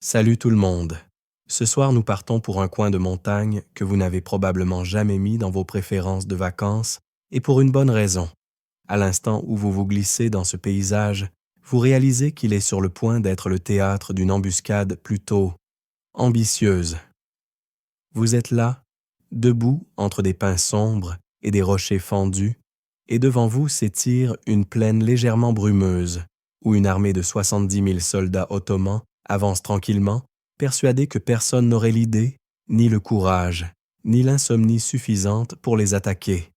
Salut tout le monde. Ce soir, nous partons pour un coin de montagne que vous n'avez probablement jamais mis dans vos préférences de vacances, et pour une bonne raison. À l'instant où vous vous glissez dans ce paysage, vous réalisez qu'il est sur le point d'être le théâtre d'une embuscade plutôt ambitieuse. Vous êtes là, debout entre des pins sombres et des rochers fendus, et devant vous s'étire une plaine légèrement brumeuse, où une armée de 70 000 soldats ottomans avance tranquillement, persuadés que personne n'aurait l'idée, ni le courage, ni l'insomnie suffisante pour les attaquer.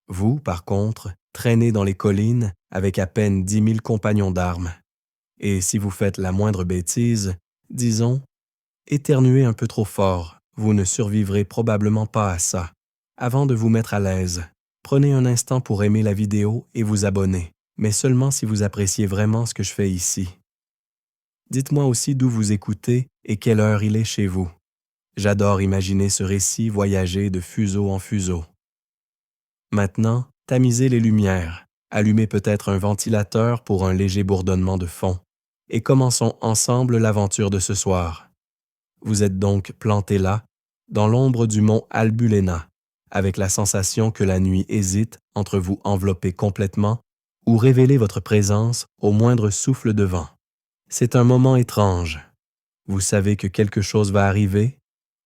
Vous, par contre, traînez dans les collines avec à peine 10 000 compagnons d'armes. Et si vous faites la moindre bêtise, disons, éternuez un peu trop fort, vous ne survivrez probablement pas à ça. Avant de vous mettre à l'aise, prenez un instant pour aimer la vidéo et vous abonner, mais seulement si vous appréciez vraiment ce que je fais ici. Dites-moi aussi d'où vous écoutez et quelle heure il est chez vous. J'adore imaginer ce récit voyager de fuseau en fuseau. Maintenant, tamisez les lumières, allumez peut-être un ventilateur pour un léger bourdonnement de fond, et commençons ensemble l'aventure de ce soir. Vous êtes donc planté là, dans l'ombre du mont Albulena, avec la sensation que la nuit hésite entre vous envelopper complètement ou révéler votre présence au moindre souffle de vent. C'est un moment étrange. Vous savez que quelque chose va arriver,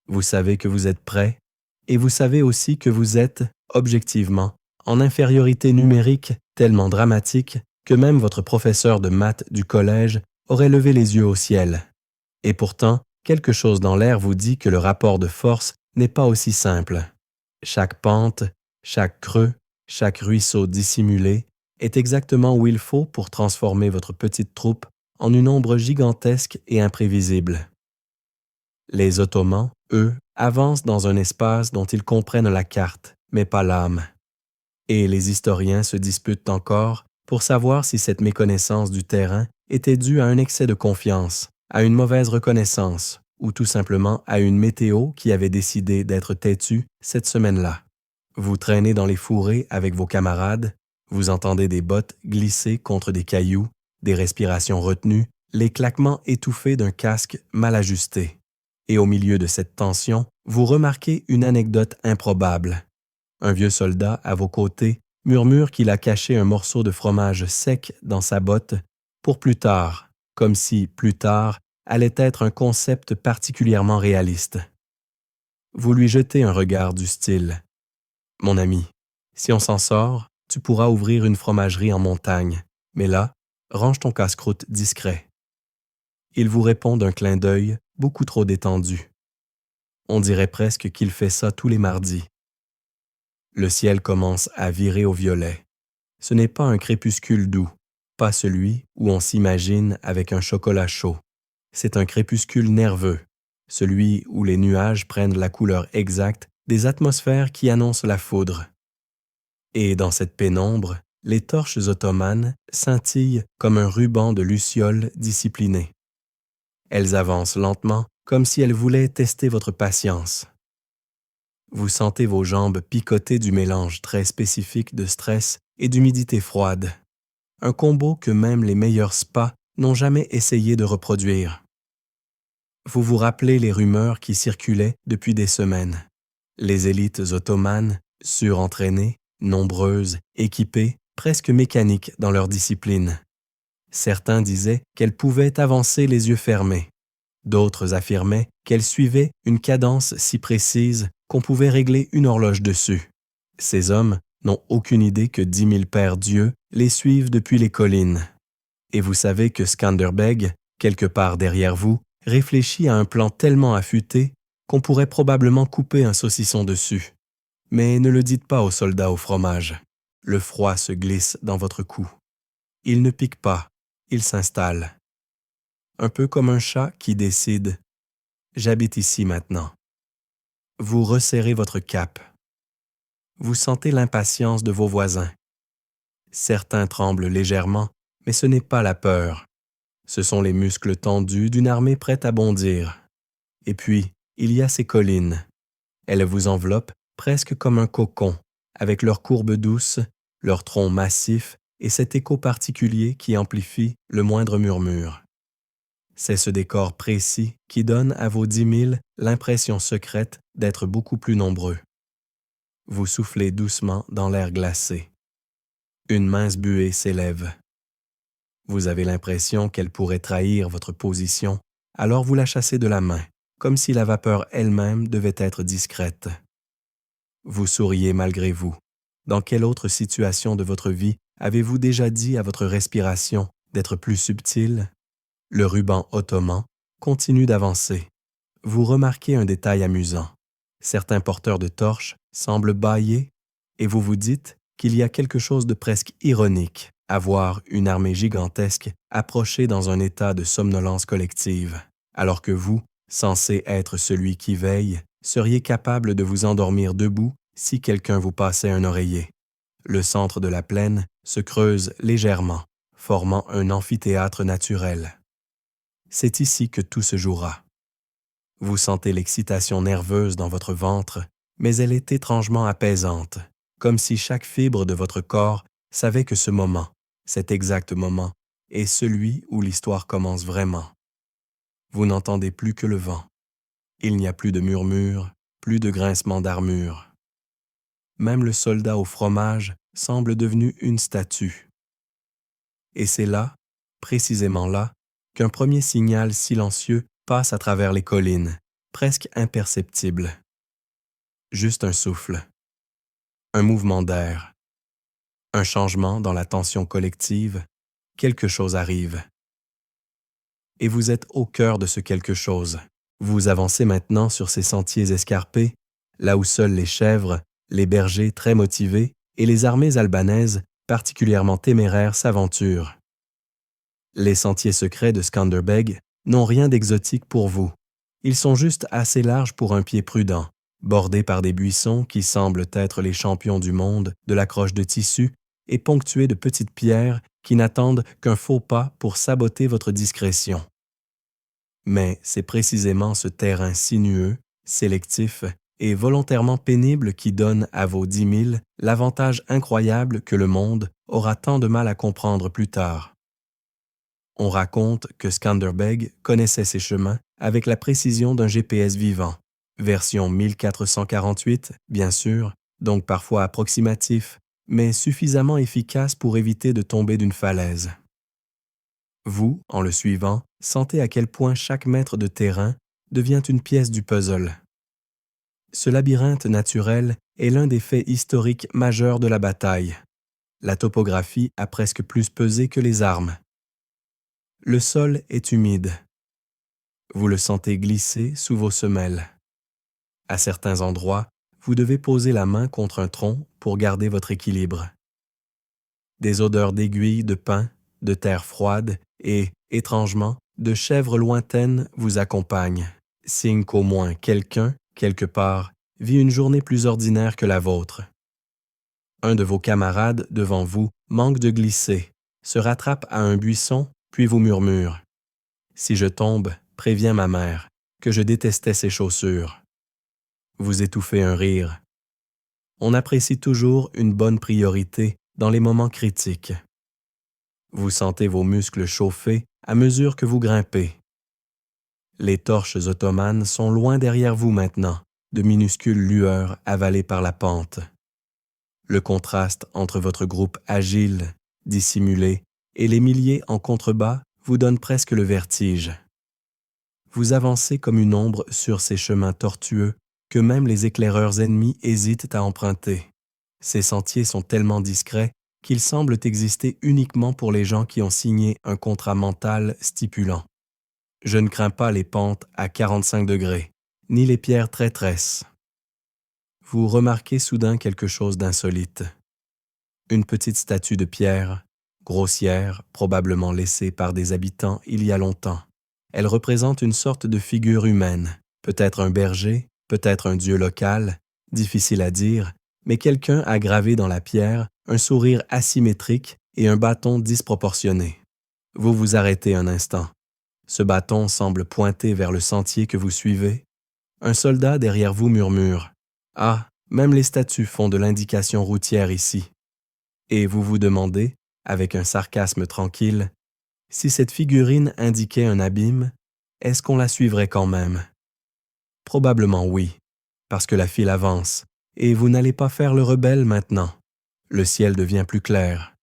vous savez que vous êtes prêt, et vous savez aussi que vous êtes, objectivement, en infériorité numérique tellement dramatique que même votre professeur de maths du collège aurait levé les yeux au ciel. Et pourtant, quelque chose dans l'air vous dit que le rapport de force n'est pas aussi simple. Chaque pente, chaque creux, chaque ruisseau dissimulé est exactement où il faut pour transformer votre petite troupe en une ombre gigantesque et imprévisible. Les Ottomans, eux, avancent dans un espace dont ils comprennent la carte, mais pas l'âme. Et les historiens se disputent encore pour savoir si cette méconnaissance du terrain était due à un excès de confiance, à une mauvaise reconnaissance, ou tout simplement à une météo qui avait décidé d'être têtue cette semaine-là. Vous traînez dans les fourrés avec vos camarades, vous entendez des bottes glisser contre des cailloux, des respirations retenues, les claquements étouffés d'un casque mal ajusté. Et au milieu de cette tension, vous remarquez une anecdote improbable. Un vieux soldat à vos côtés murmure qu'il a caché un morceau de fromage sec dans sa botte pour plus tard, comme si plus tard allait être un concept particulièrement réaliste. Vous lui jetez un regard du style « Mon ami, si on s'en sort, tu pourras ouvrir une fromagerie en montagne, mais là, range ton casse-croûte discret. » Il vous répond d'un clin d'œil beaucoup trop détendu. On dirait presque qu'il fait ça tous les mardis. Le ciel commence à virer au violet. Ce n'est pas un crépuscule doux, pas celui où on s'imagine avec un chocolat chaud. C'est un crépuscule nerveux, celui où les nuages prennent la couleur exacte des atmosphères qui annoncent la foudre. Et dans cette pénombre, les torches ottomanes scintillent comme un ruban de lucioles disciplinées. Elles avancent lentement, comme si elles voulaient tester votre patience. Vous sentez vos jambes picoter du mélange très spécifique de stress et d'humidité froide. Un combo que même les meilleurs spas n'ont jamais essayé de reproduire. Vous vous rappelez les rumeurs qui circulaient depuis des semaines. Les élites ottomanes, surentraînées, nombreuses, équipées, presque mécaniques dans leur discipline. Certains disaient qu'elles pouvaient avancer les yeux fermés. D'autres affirmaient qu'elles suivaient une cadence si précise qu'on pouvait régler une horloge dessus. Ces hommes n'ont aucune idée que 10 000 pères dieux les suivent depuis les collines. Et vous savez que Skanderbeg, quelque part derrière vous, réfléchit à un plan tellement affûté qu'on pourrait probablement couper un saucisson dessus. Mais ne le dites pas aux soldats au fromage. Le froid se glisse dans votre cou. Il ne pique pas, il s'installe. Un peu comme un chat qui décide « J'habite ici maintenant ». Vous resserrez votre cape. Vous sentez l'impatience de vos voisins. Certains tremblent légèrement, mais ce n'est pas la peur. Ce sont les muscles tendus d'une armée prête à bondir. Et puis, il y a ces collines. Elles vous enveloppent presque comme un cocon, avec leurs courbes douces, leurs troncs massifs et cet écho particulier qui amplifie le moindre murmure. C'est ce décor précis qui donne à vos 10 000 l'impression secrète d'être beaucoup plus nombreux. Vous soufflez doucement dans l'air glacé. Une mince buée s'élève. Vous avez l'impression qu'elle pourrait trahir votre position, alors vous la chassez de la main, comme si la vapeur elle-même devait être discrète. Vous souriez malgré vous. Dans quelle autre situation de votre vie avez-vous déjà dit à votre respiration d'être plus subtile? Le ruban ottoman continue d'avancer. Vous remarquez un détail amusant. Certains porteurs de torches semblent bâiller et vous vous dites qu'il y a quelque chose de presque ironique à voir une armée gigantesque approcher dans un état de somnolence collective, alors que vous, censé être celui qui veille, seriez capable de vous endormir debout si quelqu'un vous passait un oreiller. Le centre de la plaine se creuse légèrement, formant un amphithéâtre naturel. C'est ici que tout se jouera. Vous sentez l'excitation nerveuse dans votre ventre, mais elle est étrangement apaisante, comme si chaque fibre de votre corps savait que ce moment, cet exact moment, est celui où l'histoire commence vraiment. Vous n'entendez plus que le vent. Il n'y a plus de murmures, plus de grincement d'armure. Même le soldat au fromage semble devenu une statue. Et c'est là, précisément là, qu'un premier signal silencieux passe à travers les collines, presque imperceptible. Juste un souffle, un mouvement d'air, un changement dans la tension collective, quelque chose arrive. Et vous êtes au cœur de ce quelque chose. Vous avancez maintenant sur ces sentiers escarpés, là où seuls les chèvres, les bergers très motivés et les armées albanaises particulièrement téméraires s'aventurent. Les sentiers secrets de Skanderbeg n'ont rien d'exotique pour vous. Ils sont juste assez larges pour un pied prudent, bordés par des buissons qui semblent être les champions du monde de la croche de tissu et ponctués de petites pierres qui n'attendent qu'un faux pas pour saboter votre discrétion. Mais c'est précisément ce terrain sinueux, sélectif et volontairement pénible qui donne à vos 10 000 l'avantage incroyable que le monde aura tant de mal à comprendre plus tard. On raconte que Skanderbeg connaissait ses chemins avec la précision d'un GPS vivant, version 1448, bien sûr, donc parfois approximatif, mais suffisamment efficace pour éviter de tomber d'une falaise. Vous, en le suivant, sentez à quel point chaque mètre de terrain devient une pièce du puzzle. Ce labyrinthe naturel est l'un des faits historiques majeurs de la bataille. La topographie a presque plus pesé que les armes. Le sol est humide. Vous le sentez glisser sous vos semelles. À certains endroits, vous devez poser la main contre un tronc pour garder votre équilibre. Des odeurs d'aiguilles de pin, de terre froide et, étrangement, de chèvres lointaines vous accompagnent, signe qu'au moins quelqu'un, quelque part, vit une journée plus ordinaire que la vôtre. Un de vos camarades devant vous manque de glisser, se rattrape à un buisson, puis vous murmure « Si je tombe, préviens ma mère, que je détestais ses chaussures. » Vous étouffez un rire. On apprécie toujours une bonne priorité dans les moments critiques. Vous sentez vos muscles chauffer à mesure que vous grimpez. Les torches ottomanes sont loin derrière vous maintenant, de minuscules lueurs avalées par la pente. Le contraste entre votre groupe agile, dissimulé, et les milliers en contrebas vous donne presque le vertige. Vous avancez comme une ombre sur ces chemins tortueux que même les éclaireurs ennemis hésitent à emprunter. Ces sentiers sont tellement discrets qu'ils semblent exister uniquement pour les gens qui ont signé un contrat mental stipulant « Je ne crains pas les pentes à 45 degrés, ni les pierres traîtresses. » Vous remarquez soudain quelque chose d'insolite. Une petite statue de pierre, grossière, probablement laissée par des habitants il y a longtemps. Elle représente une sorte de figure humaine, peut-être un berger, peut-être un dieu local, difficile à dire, mais quelqu'un a gravé dans la pierre un sourire asymétrique et un bâton disproportionné. Vous vous arrêtez un instant. Ce bâton semble pointer vers le sentier que vous suivez. Un soldat derrière vous murmure « Ah, même les statues font de l'indication routière ici. » Et vous vous demandez, avec un sarcasme tranquille, « Si cette figurine indiquait un abîme, est-ce qu'on la suivrait quand même? Probablement oui, parce que la file avance, et vous n'allez pas faire le rebelle maintenant. Le ciel devient plus clair.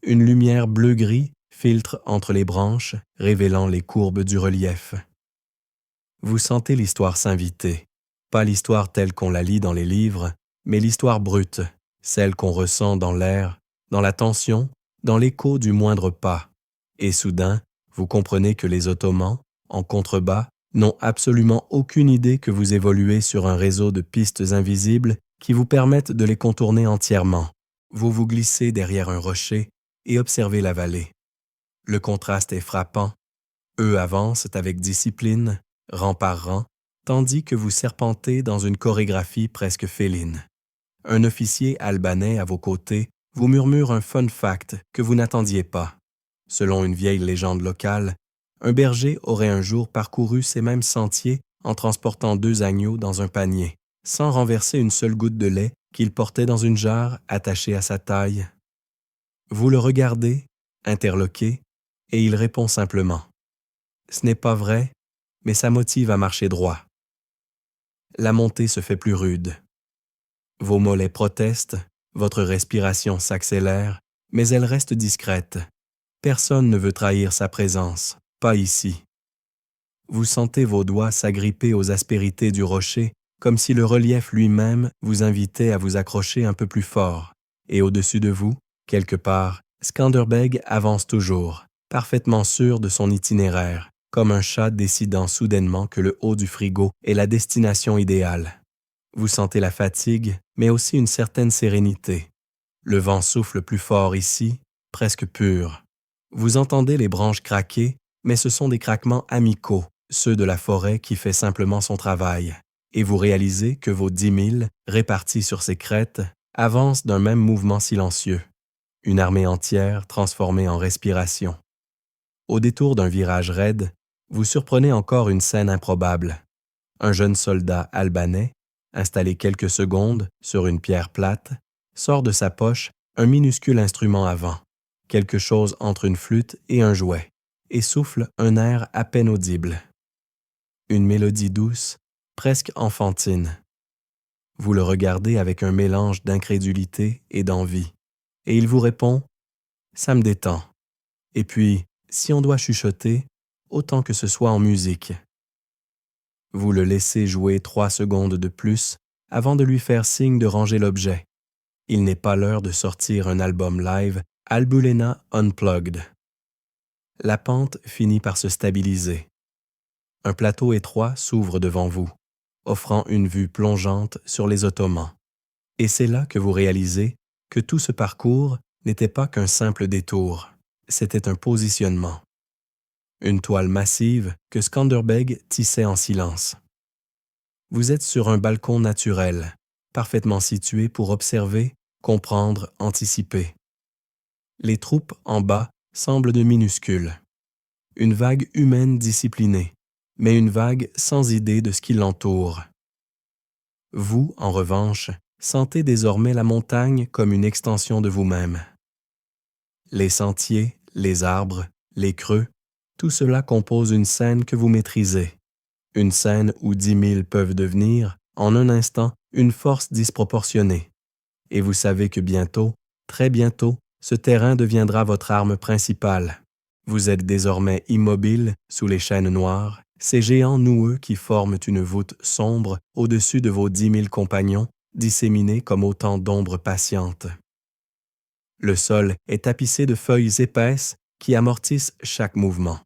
Une lumière bleu-gris filtre entre les branches, révélant les courbes du relief. Vous sentez l'histoire s'inviter, pas l'histoire telle qu'on la lit dans les livres, mais l'histoire brute, celle qu'on ressent dans l'air, dans la tension, dans l'écho du moindre pas. Et soudain, vous comprenez que les Ottomans, en contrebas, n'ont absolument aucune idée que vous évoluez sur un réseau de pistes invisibles qui vous permettent de les contourner entièrement. Vous vous glissez derrière un rocher et observez la vallée. Le contraste est frappant. Eux avancent avec discipline, rang par rang, tandis que vous serpentez dans une chorégraphie presque féline. Un officier albanais à vos côtés vous murmure un fun fact que vous n'attendiez pas. Selon une vieille légende locale, un berger aurait un jour parcouru ces mêmes sentiers en transportant 2 agneaux dans un panier, sans renverser une seule goutte de lait qu'il portait dans une jarre attachée à sa taille. Vous le regardez, interloqué, et il répond simplement. Ce n'est pas vrai, mais ça motive à marcher droit. La montée se fait plus rude. Vos mollets protestent, votre respiration s'accélère, mais elle reste discrète. Personne ne veut trahir sa présence, pas ici. Vous sentez vos doigts s'agripper aux aspérités du rocher, comme si le relief lui-même vous invitait à vous accrocher un peu plus fort. Et au-dessus de vous, quelque part, Skanderbeg avance toujours, parfaitement sûr de son itinéraire, comme un chat décidant soudainement que le haut du frigo est la destination idéale. Vous sentez la fatigue, mais aussi une certaine sérénité. Le vent souffle plus fort ici, presque pur. Vous entendez les branches craquer, mais ce sont des craquements amicaux, ceux de la forêt qui fait simplement son travail. Et vous réalisez que vos 10 000, répartis sur ces crêtes, avancent d'un même mouvement silencieux. Une armée entière transformée en respiration. Au détour d'un virage raide, vous surprenez encore une scène improbable. Un jeune soldat albanais, installé quelques secondes sur une pierre plate, sort de sa poche un minuscule instrument à vent, quelque chose entre une flûte et un jouet, et souffle un air à peine audible. Une mélodie douce, presque enfantine. Vous le regardez avec un mélange d'incrédulité et d'envie, et il vous répond « Ça me détend. Et puis, si on doit chuchoter, autant que ce soit en musique. » Vous le laissez jouer 3 secondes de plus avant de lui faire signe de ranger l'objet. Il n'est pas l'heure de sortir un album live Albulena Unplugged. La pente finit par se stabiliser. Un plateau étroit s'ouvre devant vous, offrant une vue plongeante sur les Ottomans. Et c'est là que vous réalisez que tout ce parcours n'était pas qu'un simple détour, c'était un positionnement. Une toile massive que Skanderbeg tissait en silence. Vous êtes sur un balcon naturel, parfaitement situé pour observer, comprendre, anticiper. Les troupes en bas semblent de minuscules. Une vague humaine disciplinée, mais une vague sans idée de ce qui l'entoure. Vous, en revanche, sentez désormais la montagne comme une extension de vous-même. Les sentiers, les arbres, les creux, tout cela compose une scène que vous maîtrisez. Une scène où 10 000 peuvent devenir, en un instant, une force disproportionnée. Et vous savez que bientôt, très bientôt, ce terrain deviendra votre arme principale. Vous êtes désormais immobile sous les chaînes noires, ces géants noueux qui forment une voûte sombre au-dessus de vos 10 000 compagnons, disséminés comme autant d'ombres patientes. Le sol est tapissé de feuilles épaisses qui amortissent chaque mouvement.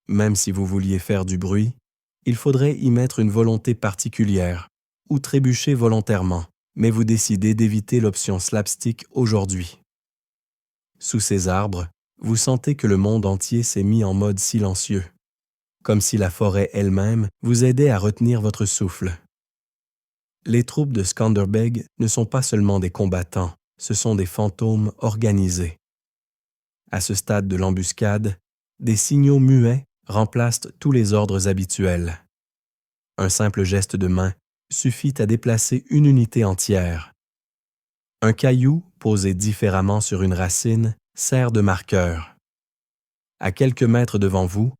Même si vous vouliez faire du bruit, il faudrait y mettre une volonté particulière, ou trébucher volontairement, mais vous décidez d'éviter l'option slapstick aujourd'hui. Sous ces arbres, vous sentez que le monde entier s'est mis en mode silencieux, comme si la forêt elle-même vous aidait à retenir votre souffle. Les troupes de Skanderbeg ne sont pas seulement des combattants, ce sont des fantômes organisés. À ce stade de l'embuscade, des signaux muets remplacent tous les ordres habituels. Un simple geste de main suffit à déplacer une unité entière. Un caillou posé différemment sur une racine sert de marqueur. À quelques mètres devant vous,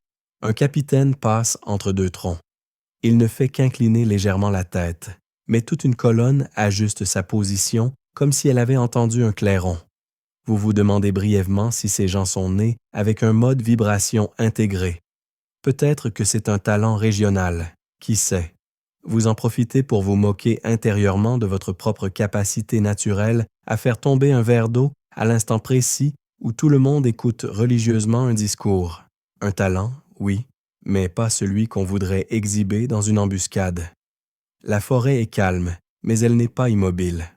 un capitaine passe entre deux troncs. Il ne fait qu'incliner légèrement la tête, mais toute une colonne ajuste sa position comme si elle avait entendu un clairon. Vous vous demandez brièvement si ces gens sont nés avec un mode vibration intégré. Peut-être que c'est un talent régional, qui sait. Vous en profitez pour vous moquer intérieurement de votre propre capacité naturelle à faire tomber un verre d'eau à l'instant précis où tout le monde écoute religieusement un discours. Un talent, oui, mais pas celui qu'on voudrait exhiber dans une embuscade. La forêt est calme, mais elle n'est pas immobile.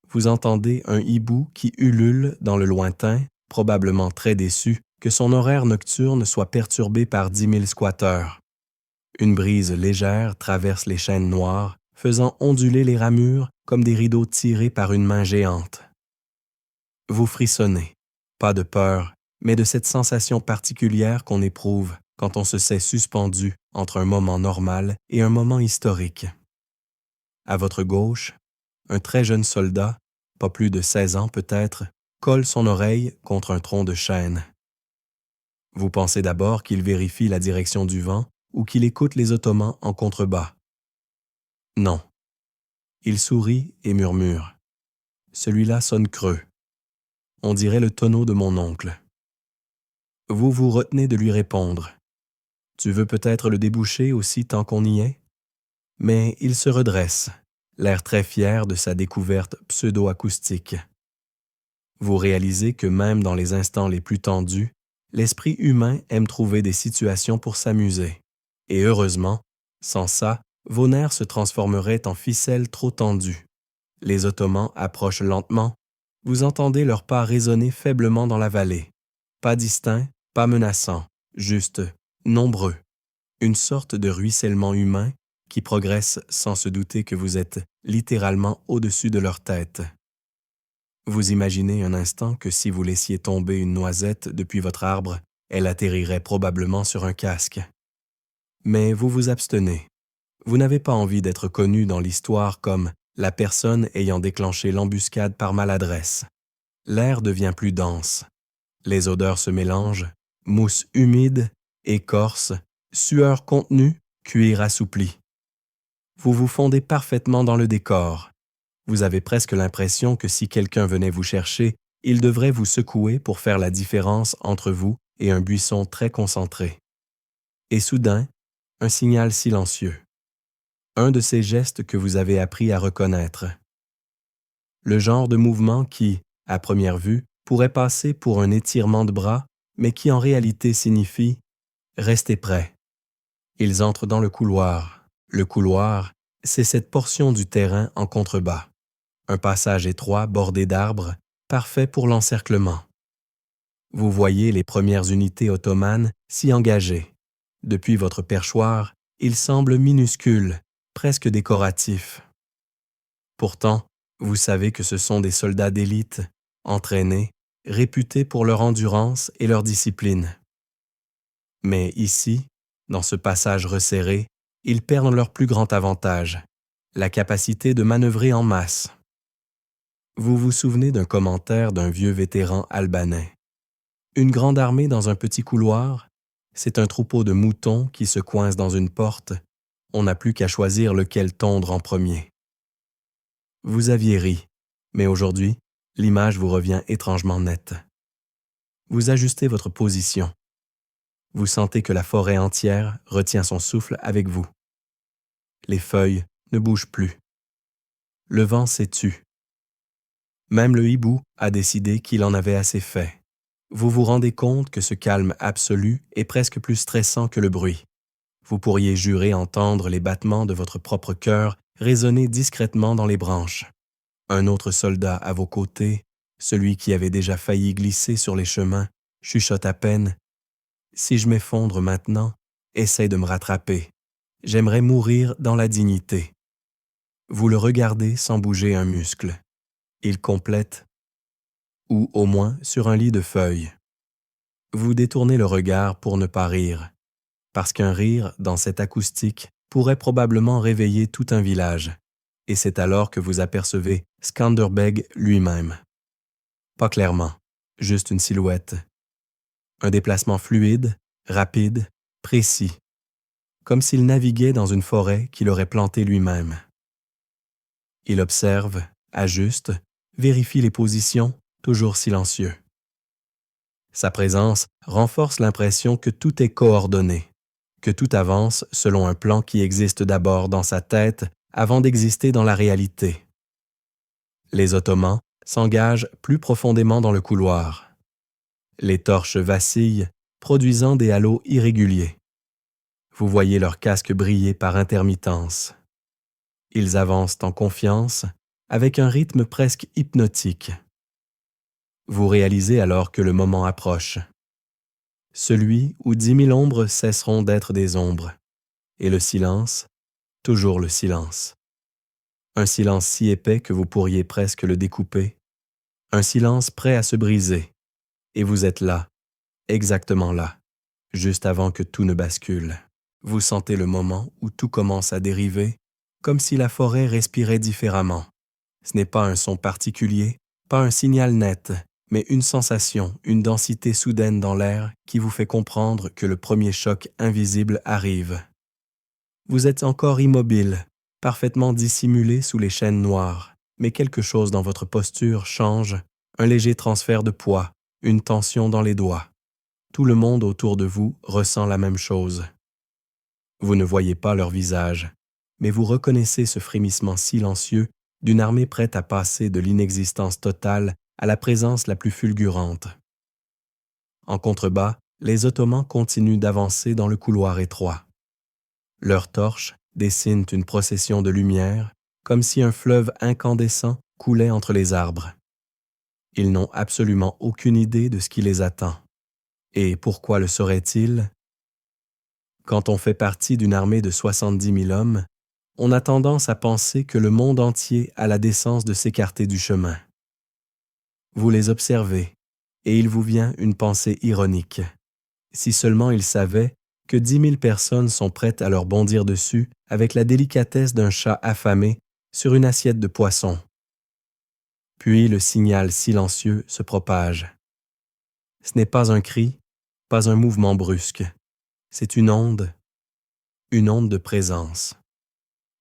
Vous entendez un hibou qui ulule dans le lointain, probablement très déçu que son horaire nocturne soit perturbé par 10 000 squatteurs. Une brise légère traverse les chênes noirs, faisant onduler les ramures comme des rideaux tirés par une main géante. Vous frissonnez, pas de peur, mais de cette sensation particulière qu'on éprouve quand on se sait suspendu entre un moment normal et un moment historique. À votre gauche, un très jeune soldat, pas plus de 16 ans peut-être, colle son oreille contre un tronc de chêne. Vous pensez d'abord qu'il vérifie la direction du vent ou qu'il écoute les Ottomans en contrebas. Non. Il sourit et murmure. Celui-là sonne creux. On dirait le tonneau de mon oncle. Vous vous retenez de lui répondre. Tu veux peut-être le déboucher aussi tant qu'on y est? Mais il se redresse, l'air très fier de sa découverte pseudo-acoustique. Vous réalisez que même dans les instants les plus tendus, l'esprit humain aime trouver des situations pour s'amuser. Et heureusement, sans ça, vos nerfs se transformeraient en ficelles trop tendues. Les Ottomans approchent lentement. Vous entendez leurs pas résonner faiblement dans la vallée. Pas distincts, pas menaçants, juste nombreux. Une sorte de ruissellement humain qui progresse sans se douter que vous êtes littéralement au-dessus de leur tête. Vous imaginez un instant que si vous laissiez tomber une noisette depuis votre arbre, elle atterrirait probablement sur un casque. Mais vous vous abstenez. Vous n'avez pas envie d'être connu dans l'histoire comme la personne ayant déclenché l'embuscade par maladresse. L'air devient plus dense. Les odeurs se mélangent, mousse humide, écorce, sueur contenue, cuir assoupli. Vous vous fondez parfaitement dans le décor. Vous avez presque l'impression que si quelqu'un venait vous chercher, il devrait vous secouer pour faire la différence entre vous et un buisson très concentré. Et soudain, un signal silencieux. Un de ces gestes que vous avez appris à reconnaître. Le genre de mouvement qui, à première vue, pourrait passer pour un étirement de bras, mais qui en réalité signifie « restez prêts ». Ils entrent dans le couloir. Le couloir, c'est cette portion du terrain en contrebas. Un passage étroit bordé d'arbres, parfait pour l'encerclement. Vous voyez les premières unités ottomanes s'y engager. Depuis votre perchoir, ils semblent minuscules, presque décoratifs. Pourtant, vous savez que ce sont des soldats d'élite, entraînés, réputés pour leur endurance et leur discipline. Mais ici, dans ce passage resserré, ils perdent leur plus grand avantage, la capacité de manœuvrer en masse. Vous vous souvenez d'un commentaire d'un vieux vétéran albanais. Une grande armée dans un petit couloir, c'est un troupeau de moutons qui se coince dans une porte. On n'a plus qu'à choisir lequel tondre en premier. Vous aviez ri, mais aujourd'hui, l'image vous revient étrangement nette. Vous ajustez votre position. Vous sentez que la forêt entière retient son souffle avec vous. Les feuilles ne bougent plus. Le vent s'est tu. Même le hibou a décidé qu'il en avait assez fait. Vous vous rendez compte que ce calme absolu est presque plus stressant que le bruit. Vous pourriez jurer entendre les battements de votre propre cœur résonner discrètement dans les branches. Un autre soldat à vos côtés, celui qui avait déjà failli glisser sur les chemins, chuchote à peine « Si je m'effondre maintenant, essaye de me rattraper. J'aimerais mourir dans la dignité. » Vous le regardez sans bouger un muscle. Il complète « ou au moins sur un lit de feuilles. » Vous détournez le regard pour ne pas rire, parce qu'un rire dans cette acoustique pourrait probablement réveiller tout un village, et c'est alors que vous apercevez Skanderbeg lui-même. Pas clairement, juste une silhouette. Un déplacement fluide, rapide, précis, comme s'il naviguait dans une forêt qu'il aurait plantée lui-même. Il observe, ajuste, vérifie les positions, toujours silencieux. Sa présence renforce l'impression que tout est coordonné, que tout avance selon un plan qui existe d'abord dans sa tête avant d'exister dans la réalité. Les Ottomans s'engagent plus profondément dans le couloir. Les torches vacillent, produisant des halos irréguliers. Vous voyez leurs casques briller par intermittence. Ils avancent en confiance, avec un rythme presque hypnotique. Vous réalisez alors que le moment approche. Celui où 10 000 ombres cesseront d'être des ombres. Et le silence, toujours le silence. Un silence si épais que vous pourriez presque le découper. Un silence prêt à se briser. Et vous êtes là, exactement là, juste avant que tout ne bascule. Vous sentez le moment où tout commence à dériver, comme si la forêt respirait différemment. Ce n'est pas un son particulier, pas un signal net, mais une sensation, une densité soudaine dans l'air qui vous fait comprendre que le premier choc invisible arrive. Vous êtes encore immobile, parfaitement dissimulé sous les chaînes noires, mais quelque chose dans votre posture change, un léger transfert de poids, une tension dans les doigts. Tout le monde autour de vous ressent la même chose. Vous ne voyez pas leur visage, mais vous reconnaissez ce frémissement silencieux d'une armée prête à passer de l'inexistence totale à la présence la plus fulgurante. En contrebas, les Ottomans continuent d'avancer dans le couloir étroit. Leurs torches dessinent une procession de lumière, comme si un fleuve incandescent coulait entre les arbres. Ils n'ont absolument aucune idée de ce qui les attend. Et pourquoi le sauraient-ils? Quand on fait partie d'une armée de 70 000 hommes, on a tendance à penser que le monde entier a la décence de s'écarter du chemin. Vous les observez, et il vous vient une pensée ironique. Si seulement ils savaient que 10 000 personnes sont prêtes à leur bondir dessus avec la délicatesse d'un chat affamé sur une assiette de poisson. Puis le signal silencieux se propage. Ce n'est pas un cri, pas un mouvement brusque. C'est une onde de présence.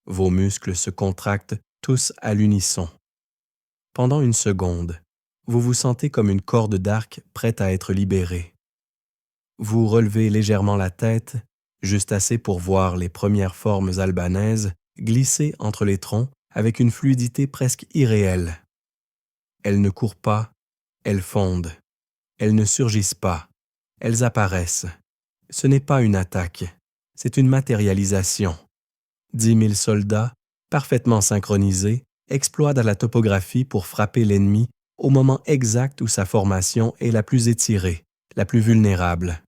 Vos muscles se contractent tous à l'unisson. Pendant une seconde, vous vous sentez comme une corde d'arc prête à être libérée. Vous relevez légèrement la tête, juste assez pour voir les premières formes albanaises glisser entre les troncs avec une fluidité presque irréelle. Elles ne courent pas, elles fondent. Elles ne surgissent pas, elles apparaissent. Ce n'est pas une attaque, c'est une matérialisation. 10 000 soldats, parfaitement synchronisés, exploitent la topographie pour frapper l'ennemi au moment exact où sa formation est la plus étirée, la plus vulnérable.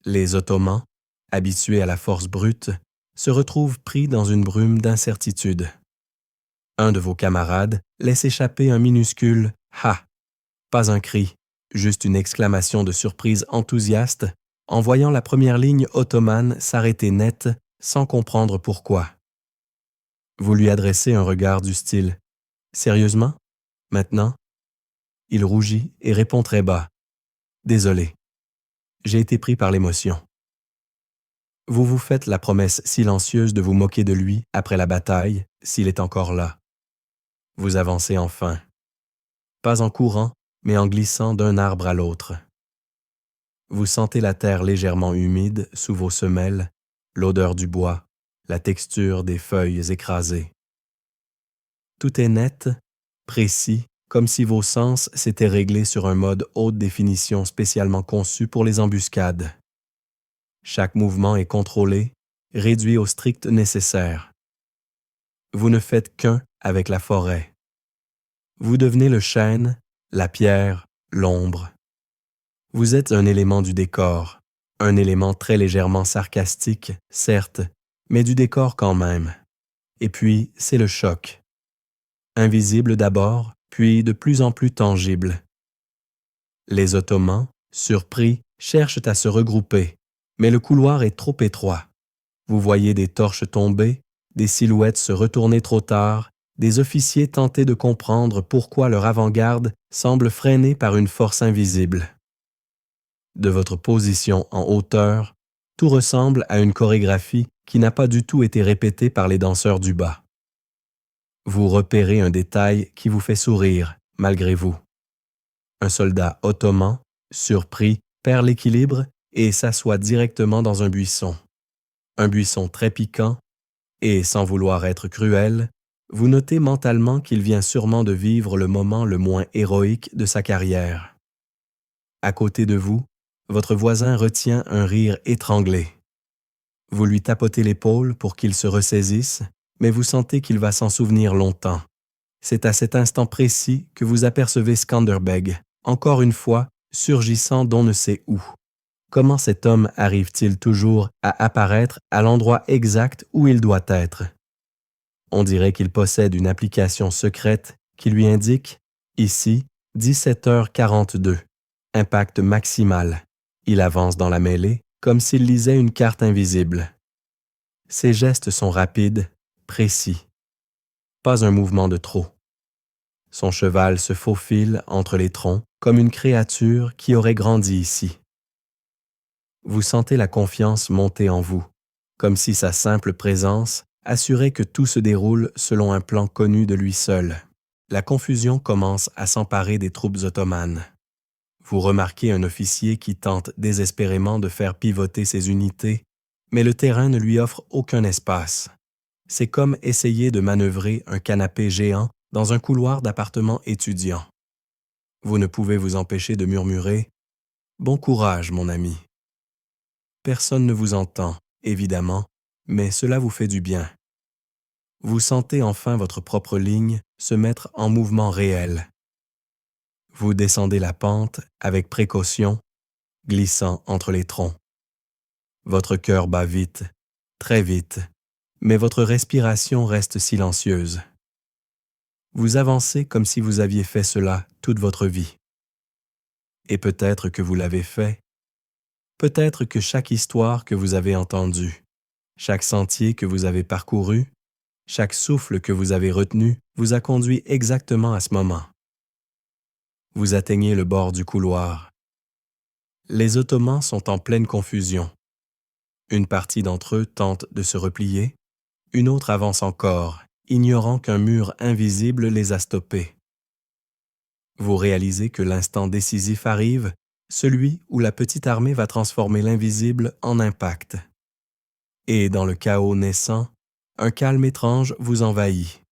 Les Ottomans, habitués à la force brute, se retrouvent pris dans une brume d'incertitude. Un de vos camarades laisse échapper un minuscule « Ha !» Pas un cri, juste une exclamation de surprise enthousiaste en voyant la première ligne ottomane s'arrêter net sans comprendre pourquoi. Vous lui adressez un regard du style « Sérieusement? Maintenant? » Il rougit et répond très bas « Désolé, j'ai été pris par l'émotion. » Vous vous faites la promesse silencieuse de vous moquer de lui après la bataille, s'il est encore là. Vous avancez enfin. Pas en courant, mais en glissant d'un arbre à l'autre. Vous sentez la terre légèrement humide sous vos semelles, l'odeur du bois, la texture des feuilles écrasées. Tout est net, précis, comme si vos sens s'étaient réglés sur un mode haute définition spécialement conçu pour les embuscades. Chaque mouvement est contrôlé, réduit au strict nécessaire. Vous ne faites qu'un avec la forêt. Vous devenez le chêne, la pierre, l'ombre. Vous êtes un élément du décor, un élément très légèrement sarcastique, certes, mais du décor quand même. Et puis, c'est le choc. Invisible d'abord, puis de plus en plus tangible. Les Ottomans, surpris, cherchent à se regrouper, mais le couloir est trop étroit. Vous voyez des torches tomber, des silhouettes se retourner trop tard, des officiers tenter de comprendre pourquoi leur avant-garde semble freinée par une force invisible. de votre position en hauteur, tout ressemble à une chorégraphie qui n'a pas du tout été répétée par les danseurs du bas. Vous repérez un détail qui vous fait sourire, malgré vous. Un soldat ottoman, surpris, perd l'équilibre et s'assoit directement dans un buisson. Un buisson très piquant, et sans vouloir être cruel, vous notez mentalement qu'il vient sûrement de vivre le moment le moins héroïque de sa carrière. À côté de vous, votre voisin retient un rire étranglé. Vous lui tapotez l'épaule pour qu'il se ressaisisse, mais vous sentez qu'il va s'en souvenir longtemps. C'est à cet instant précis que vous apercevez Skanderbeg, encore une fois, surgissant d'on ne sait où. Comment cet homme arrive-t-il toujours à apparaître à l'endroit exact où il doit être? On dirait qu'il possède une application secrète qui lui indique, ici, 17h42, impact maximal. Il avance dans la mêlée comme s'il lisait une carte invisible. Ses gestes sont rapides, précis. Pas un mouvement de trop. Son cheval se faufile entre les troncs comme une créature qui aurait grandi ici. Vous sentez la confiance monter en vous, comme si sa simple présence assurait que tout se déroule selon un plan connu de lui seul. La confusion commence à s'emparer des troupes ottomanes. Vous remarquez un officier qui tente désespérément de faire pivoter ses unités, mais le terrain ne lui offre aucun espace. C'est comme essayer de manœuvrer un canapé géant dans un couloir d'appartement étudiant. Vous ne pouvez vous empêcher de murmurer « Bon courage, mon ami ». Personne ne vous entend, évidemment, mais cela vous fait du bien. Vous sentez enfin votre propre ligne se mettre en mouvement réel. Vous descendez la pente avec précaution, glissant entre les troncs. Votre cœur bat vite, très vite, mais votre respiration reste silencieuse. Vous avancez comme si vous aviez fait cela toute votre vie. Et peut-être que vous l'avez fait. Peut-être que chaque histoire que vous avez entendue, chaque sentier que vous avez parcouru, chaque souffle que vous avez retenu vous a conduit exactement à ce moment. Vous atteignez le bord du couloir. Les Ottomans sont en pleine confusion. Une partie d'entre eux tente de se replier, une autre avance encore, ignorant qu'un mur invisible les a stoppés. Vous réalisez que l'instant décisif arrive, celui où la petite armée va transformer l'invisible en impact. Et dans le chaos naissant, un calme étrange vous envahit.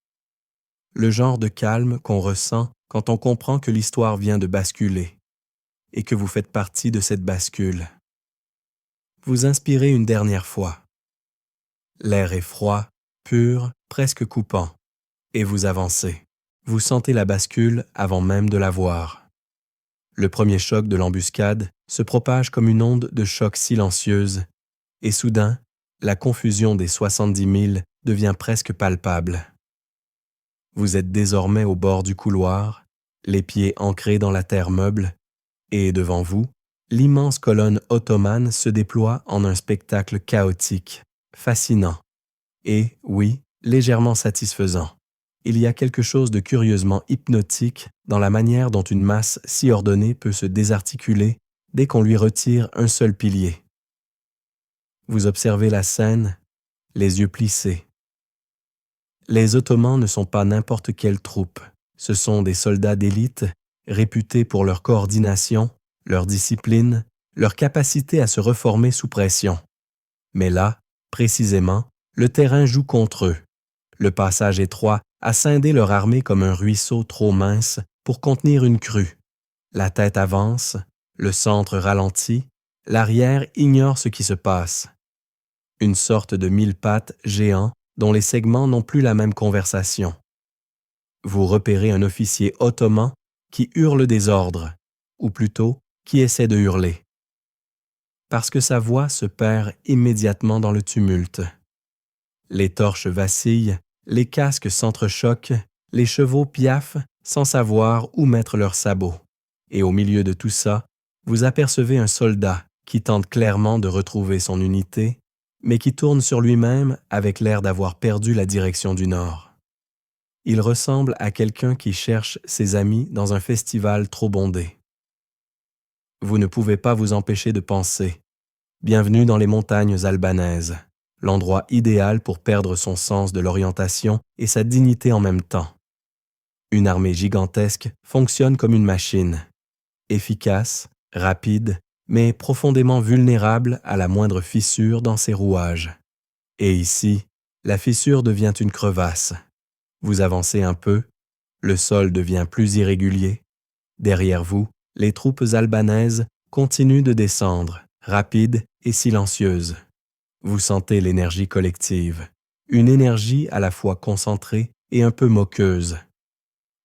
Le genre de calme qu'on ressent quand on comprend que l'histoire vient de basculer et que vous faites partie de cette bascule. Vous inspirez une dernière fois. L'air est froid, pur, presque coupant, et vous avancez. Vous sentez la bascule avant même de la voir. Le premier choc de l'embuscade se propage comme une onde de choc silencieuse, et soudain, la confusion des 70 000 devient presque palpable. Vous êtes désormais au bord du couloir, les pieds ancrés dans la terre meuble, et devant vous, l'immense colonne ottomane se déploie en un spectacle chaotique, fascinant, et, oui, légèrement satisfaisant. Il y a quelque chose de curieusement hypnotique dans la manière dont une masse si ordonnée peut se désarticuler dès qu'on lui retire un seul pilier. Vous observez la scène, les yeux plissés. Les Ottomans ne sont pas n'importe quelle troupe. Ce sont des soldats d'élite, réputés pour leur coordination, leur discipline, leur capacité à se reformer sous pression. Mais là, précisément, le terrain joue contre eux. Le passage étroit a scindé leur armée comme un ruisseau trop mince pour contenir une crue. La tête avance, le centre ralentit, l'arrière ignore ce qui se passe. Une sorte de mille-pattes géant dont les segments n'ont plus la même conversation. Vous repérez un officier ottoman qui hurle des ordres, ou plutôt qui essaie de hurler. Parce que sa voix se perd immédiatement dans le tumulte. Les torches vacillent, les casques s'entrechoquent, les chevaux piaffent sans savoir où mettre leurs sabots. Et au milieu de tout ça, vous apercevez un soldat qui tente clairement de retrouver son unité, mais qui tourne sur lui-même avec l'air d'avoir perdu la direction du nord. Il ressemble à quelqu'un qui cherche ses amis dans un festival trop bondé. Vous ne pouvez pas vous empêcher de penser. Bienvenue dans les montagnes albanaises, l'endroit idéal pour perdre son sens de l'orientation et sa dignité en même temps. Une armée gigantesque fonctionne comme une machine, efficace, rapide, mais profondément vulnérable à la moindre fissure dans ses rouages. Et ici, la fissure devient une crevasse. Vous avancez un peu, le sol devient plus irrégulier. Derrière vous, les troupes albanaises continuent de descendre, rapides et silencieuses. Vous sentez l'énergie collective, une énergie à la fois concentrée et un peu moqueuse.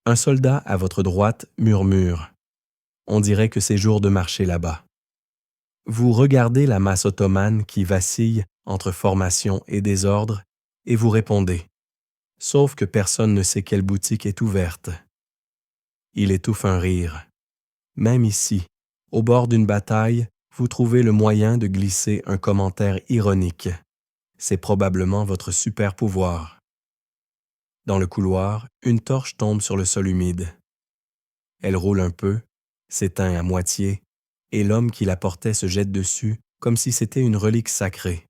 Un soldat à votre droite murmure. On dirait que c'est jour de marcher là-bas. Vous regardez la masse ottomane qui vacille entre formation et désordre et vous répondez. Sauf que personne ne sait quelle boutique est ouverte. Il étouffe un rire. Même ici, au bord d'une bataille, vous trouvez le moyen de glisser un commentaire ironique. C'est probablement votre super pouvoir. Dans le couloir, une torche tombe sur le sol humide. Elle roule un peu, s'éteint à moitié, et l'homme qui la portait se jette dessus comme si c'était une relique sacrée.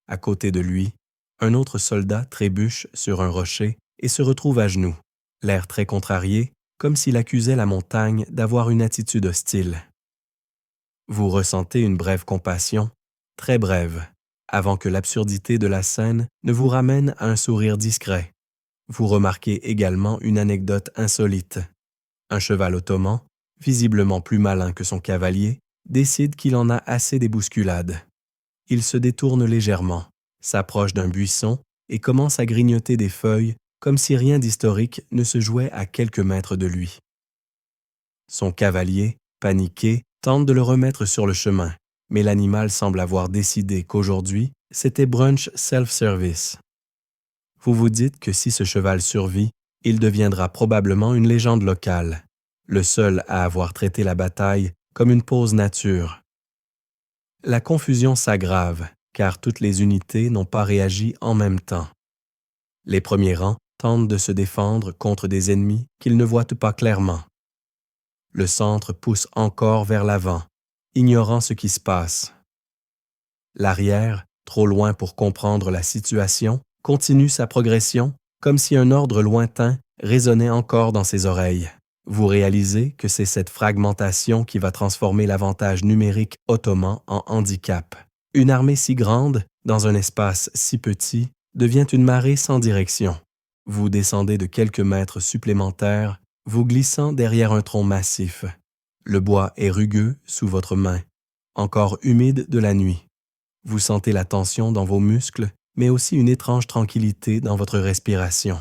À côté de lui, un autre soldat trébuche sur un rocher et se retrouve à genoux, l'air très contrarié, comme s'il accusait la montagne d'avoir une attitude hostile. Vous ressentez une brève compassion, très brève, avant que l'absurdité de la scène ne vous ramène à un sourire discret. Vous remarquez également une anecdote insolite. Un cheval ottoman, visiblement plus malin que son cavalier, décide qu'il en a assez des bousculades. Il se détourne légèrement, s'approche d'un buisson et commence à grignoter des feuilles comme si rien d'historique ne se jouait à quelques mètres de lui. Son cavalier, paniqué, tente de le remettre sur le chemin, mais l'animal semble avoir décidé qu'aujourd'hui, c'était brunch self-service. Vous vous dites que si ce cheval survit, il deviendra probablement une légende locale, le seul à avoir traité la bataille comme une pause nature. La confusion s'aggrave, car toutes les unités n'ont pas réagi en même temps. Les premiers rangs tentent de se défendre contre des ennemis qu'ils ne voient pas clairement. Le centre pousse encore vers l'avant, ignorant ce qui se passe. L'arrière, trop loin pour comprendre la situation, continue sa progression comme si un ordre lointain résonnait encore dans ses oreilles. Vous réalisez que c'est cette fragmentation qui va transformer l'avantage numérique ottoman en handicap. Une armée si grande, dans un espace si petit, devient une marée sans direction. Vous descendez de quelques mètres supplémentaires, vous glissant derrière un tronc massif. Le bois est rugueux sous votre main, encore humide de la nuit. Vous sentez la tension dans vos muscles, mais aussi une étrange tranquillité dans votre respiration.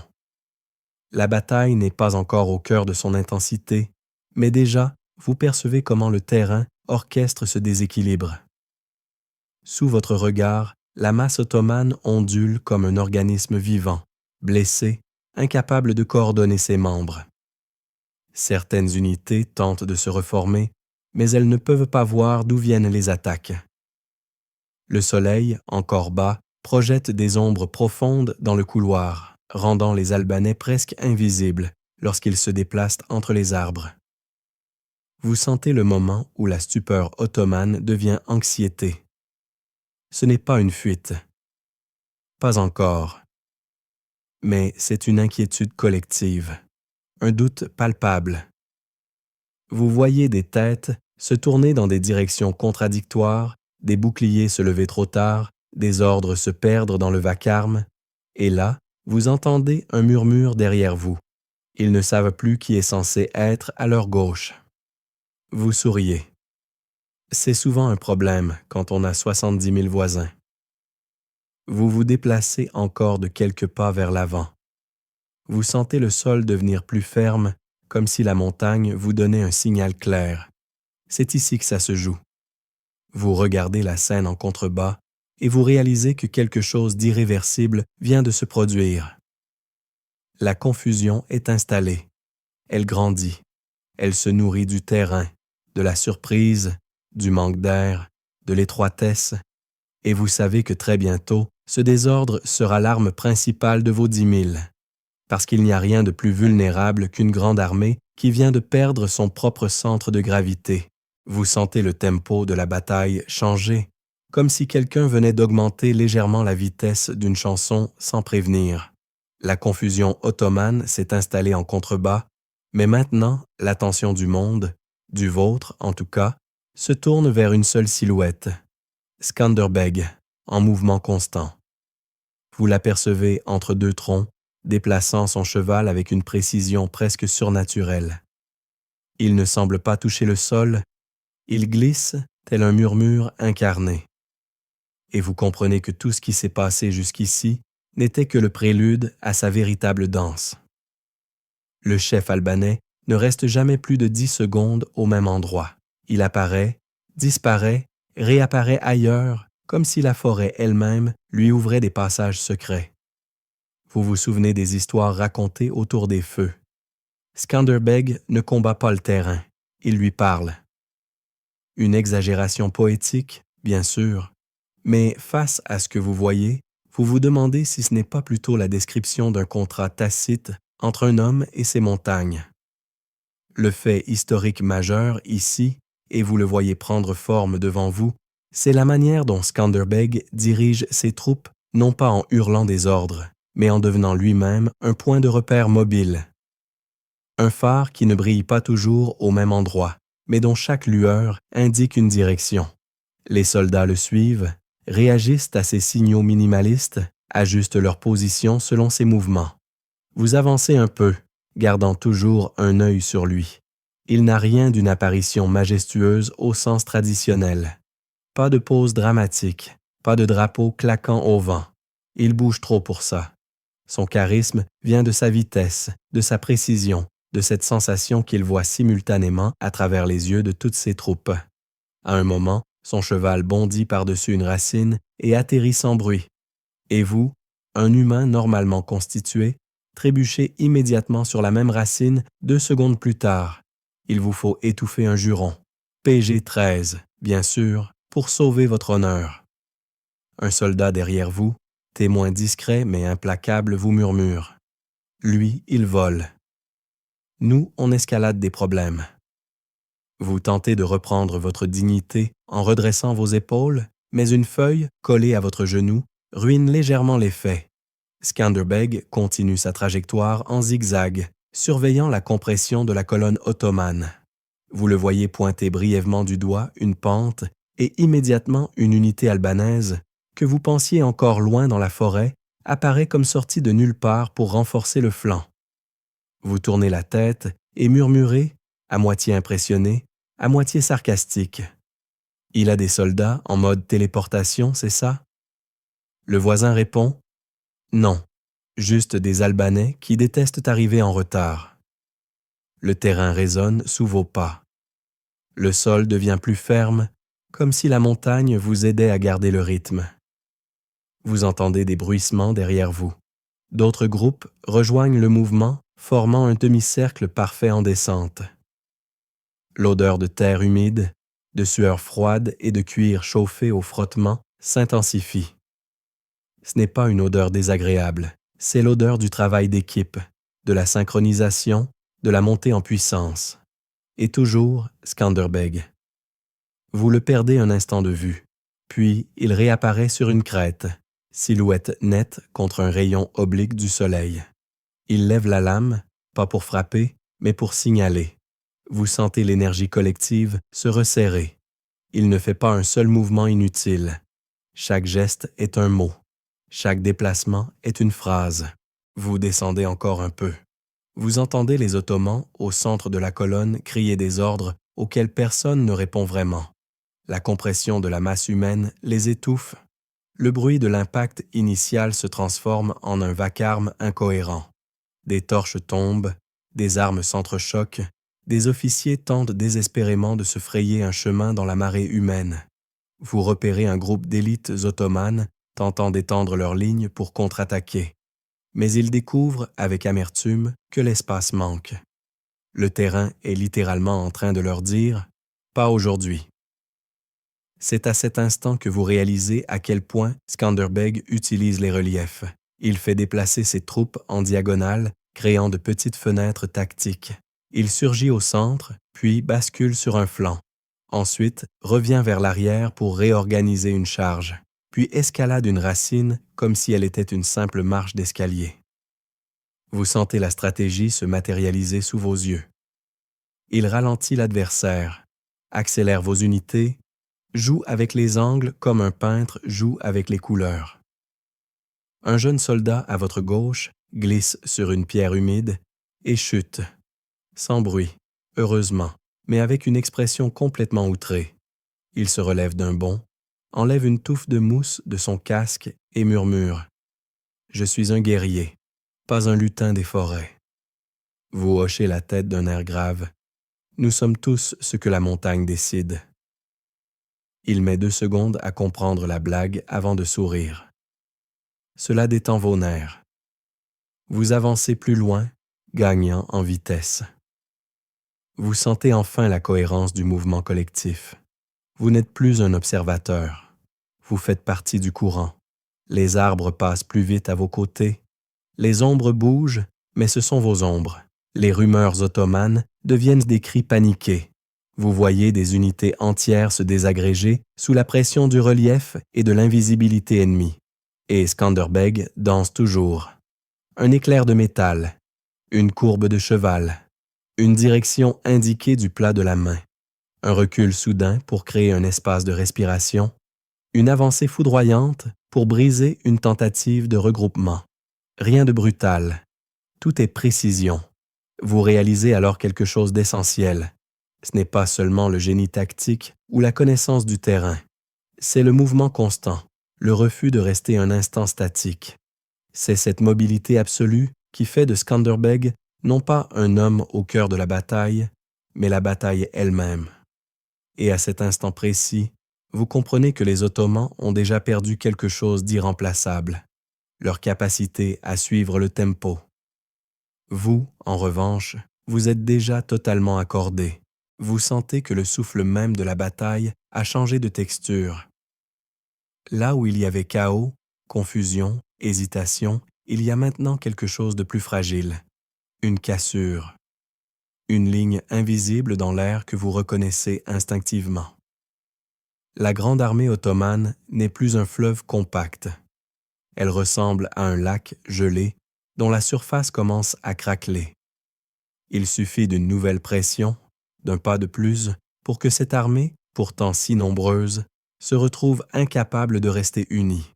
La bataille n'est pas encore au cœur de son intensité, mais déjà, vous percevez comment le terrain orchestre ce déséquilibre. Sous votre regard, la masse ottomane ondule comme un organisme vivant, blessé, incapable de coordonner ses membres. Certaines unités tentent de se reformer, mais elles ne peuvent pas voir d'où viennent les attaques. Le soleil, encore bas, projette des ombres profondes dans le couloir, rendant les Albanais presque invisibles lorsqu'ils se déplacent entre les arbres. Vous sentez le moment où la stupeur ottomane devient anxiété. Ce n'est pas une fuite. Pas encore. Mais c'est une inquiétude collective, un doute palpable. Vous voyez des têtes se tourner dans des directions contradictoires, des boucliers se lever trop tard, des ordres se perdre dans le vacarme, et là, vous entendez un murmure derrière vous. Ils ne savent plus qui est censé être à leur gauche. Vous souriez. C'est souvent un problème quand on a 70 000 voisins. Vous vous déplacez encore de quelques pas vers l'avant. Vous sentez le sol devenir plus ferme, comme si la montagne vous donnait un signal clair. C'est ici que ça se joue. Vous regardez la scène en contrebas et vous réalisez que quelque chose d'irréversible vient de se produire. La confusion est installée. Elle grandit. Elle se nourrit du terrain, de la surprise, du manque d'air, de l'étroitesse, et vous savez que très bientôt, ce désordre sera l'arme principale de vos 10 000, parce qu'il n'y a rien de plus vulnérable qu'une grande armée qui vient de perdre son propre centre de gravité, Vous sentez le tempo de la bataille changer, comme si quelqu'un venait d'augmenter légèrement la vitesse d'une chanson sans prévenir. La confusion ottomane s'est installée en contrebas, mais maintenant, l'attention du monde, du vôtre en tout cas, se tourne vers une seule silhouette, Skanderbeg, en mouvement constant. Vous l'apercevez entre deux troncs, déplaçant son cheval avec une précision presque surnaturelle. Il ne semble pas toucher le sol, il glisse tel un murmure incarné. Et vous comprenez que tout ce qui s'est passé jusqu'ici n'était que le prélude à sa véritable danse. Le chef albanais ne reste jamais plus de 10 secondes au même endroit. Il apparaît, disparaît, réapparaît ailleurs, comme si la forêt elle-même lui ouvrait des passages secrets. Vous vous souvenez des histoires racontées autour des feux. Skanderbeg ne combat pas le terrain, il lui parle. Une exagération poétique, bien sûr, mais face à ce que vous voyez, vous vous demandez si ce n'est pas plutôt la description d'un contrat tacite entre un homme et ses montagnes. Le fait historique majeur ici, et vous le voyez prendre forme devant vous, c'est la manière dont Skanderbeg dirige ses troupes, non pas en hurlant des ordres, mais en devenant lui-même un point de repère mobile. Un phare qui ne brille pas toujours au même endroit, mais dont chaque lueur indique une direction. Les soldats le suivent, réagissent à ses signaux minimalistes, ajustent leur position selon ses mouvements. Vous avancez un peu, gardant toujours un œil sur lui. Il n'a rien d'une apparition majestueuse au sens traditionnel. Pas de pose dramatique, pas de drapeau claquant au vent. Il bouge trop pour ça. Son charisme vient de sa vitesse, de sa précision, de cette sensation qu'il voit simultanément à travers les yeux de toutes ses troupes. À un moment, son cheval bondit par-dessus une racine et atterrit sans bruit. Et vous, un humain normalement constitué, trébuchez immédiatement sur la même racine 2 secondes plus tard. Il vous faut étouffer un juron. PG 13, bien sûr, pour sauver votre honneur. Un soldat derrière vous, témoin discret mais implacable, vous murmure. Lui, il vole. Nous, on escalade des problèmes. Vous tentez de reprendre votre dignité en redressant vos épaules, mais une feuille, collée à votre genou, ruine légèrement l'effet. Skanderbeg continue sa trajectoire en zigzag, surveillant la compression de la colonne ottomane. Vous le voyez pointer brièvement du doigt une pente et immédiatement une unité albanaise, que vous pensiez encore loin dans la forêt, apparaît comme sortie de nulle part pour renforcer le flanc. Vous tournez la tête et murmurez, à moitié impressionné, à moitié sarcastique. Il a des soldats en mode téléportation, c'est ça? Le voisin répond, non, juste des Albanais qui détestent arriver en retard. Le terrain résonne sous vos pas. Le sol devient plus ferme, comme si la montagne vous aidait à garder le rythme. Vous entendez des bruissements derrière vous. D'autres groupes rejoignent le mouvement, formant un demi-cercle parfait en descente. L'odeur de terre humide, de sueur froide et de cuir chauffé au frottement s'intensifie. Ce n'est pas une odeur désagréable, c'est l'odeur du travail d'équipe, de la synchronisation, de la montée en puissance. Et toujours Skanderbeg. Vous le perdez un instant de vue, puis il réapparaît sur une crête, silhouette nette contre un rayon oblique du soleil. Il lève la lame, pas pour frapper, mais pour signaler. Vous sentez l'énergie collective se resserrer. Il ne fait pas un seul mouvement inutile. Chaque geste est un mot. Chaque déplacement est une phrase. Vous descendez encore un peu. Vous entendez les Ottomans, au centre de la colonne, crier des ordres auxquels personne ne répond vraiment. La compression de la masse humaine les étouffe. Le bruit de l'impact initial se transforme en un vacarme incohérent. Des torches tombent, des armes s'entrechoquent, des officiers tentent désespérément de se frayer un chemin dans la marée humaine. Vous repérez un groupe d'élites ottomanes tentant d'étendre leurs lignes pour contre-attaquer. Mais ils découvrent, avec amertume, que l'espace manque. Le terrain est littéralement en train de leur dire « pas aujourd'hui ». C'est à cet instant que vous réalisez à quel point Skanderbeg utilise les reliefs. Il fait déplacer ses troupes en diagonale, créant de petites fenêtres tactiques. Il surgit au centre, puis bascule sur un flanc. Ensuite, revient vers l'arrière pour réorganiser une charge, puis escalade une racine comme si elle était une simple marche d'escalier. Vous sentez la stratégie se matérialiser sous vos yeux. Il ralentit l'adversaire, accélère vos unités, joue avec les angles comme un peintre joue avec les couleurs. Un jeune soldat à votre gauche glisse sur une pierre humide et chute, sans bruit, heureusement, mais avec une expression complètement outrée. Il se relève d'un bond, enlève une touffe de mousse de son casque et murmure « Je suis un guerrier, pas un lutin des forêts. » Vous hochez la tête d'un air grave. Nous sommes tous ce que la montagne décide. Il met 2 secondes à comprendre la blague avant de sourire. Cela détend vos nerfs. Vous avancez plus loin, gagnant en vitesse. Vous sentez enfin la cohérence du mouvement collectif. Vous n'êtes plus un observateur. Vous faites partie du courant. Les arbres passent plus vite à vos côtés. Les ombres bougent, mais ce sont vos ombres. Les rumeurs ottomanes deviennent des cris paniqués. Vous voyez des unités entières se désagréger sous la pression du relief et de l'invisibilité ennemie. Et Skanderbeg danse toujours. Un éclair de métal, une courbe de cheval, une direction indiquée du plat de la main, un recul soudain pour créer un espace de respiration, une avancée foudroyante pour briser une tentative de regroupement. Rien de brutal, tout est précision. Vous réalisez alors quelque chose d'essentiel. Ce n'est pas seulement le génie tactique ou la connaissance du terrain. C'est le mouvement constant, le refus de rester un instant statique. C'est cette mobilité absolue qui fait de Skanderbeg non pas un homme au cœur de la bataille, mais la bataille elle-même. Et à cet instant précis, vous comprenez que les Ottomans ont déjà perdu quelque chose d'irremplaçable, leur capacité à suivre le tempo. Vous, en revanche, vous êtes déjà totalement accordé. Vous sentez que le souffle même de la bataille a changé de texture. Là où il y avait chaos, confusion, hésitation, il y a maintenant quelque chose de plus fragile. Une cassure. Une ligne invisible dans l'air que vous reconnaissez instinctivement. La grande armée ottomane n'est plus un fleuve compact. Elle ressemble à un lac gelé dont la surface commence à craqueler. Il suffit d'une nouvelle pression, d'un pas de plus, pour que cette armée, pourtant si nombreuse, se retrouve incapable de rester unie.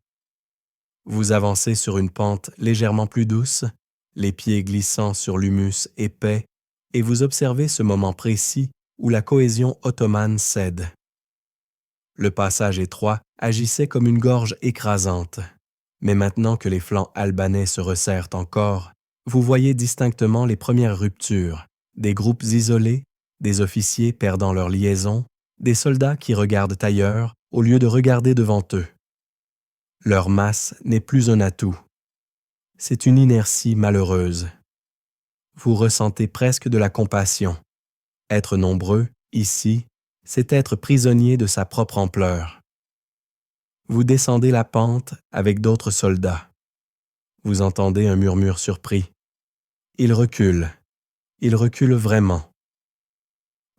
Vous avancez sur une pente légèrement plus douce, les pieds glissant sur l'humus épais, et vous observez ce moment précis où la cohésion ottomane cède. Le passage étroit agissait comme une gorge écrasante, mais maintenant que les flancs albanais se resserrent encore, vous voyez distinctement les premières ruptures, des groupes isolés, des officiers perdant leur liaison, des soldats qui regardent ailleurs au lieu de regarder devant eux. Leur masse n'est plus un atout. C'est une inertie malheureuse. Vous ressentez presque de la compassion. Être nombreux, ici, c'est être prisonnier de sa propre ampleur. Vous descendez la pente avec d'autres soldats. Vous entendez un murmure surpris. Il recule vraiment.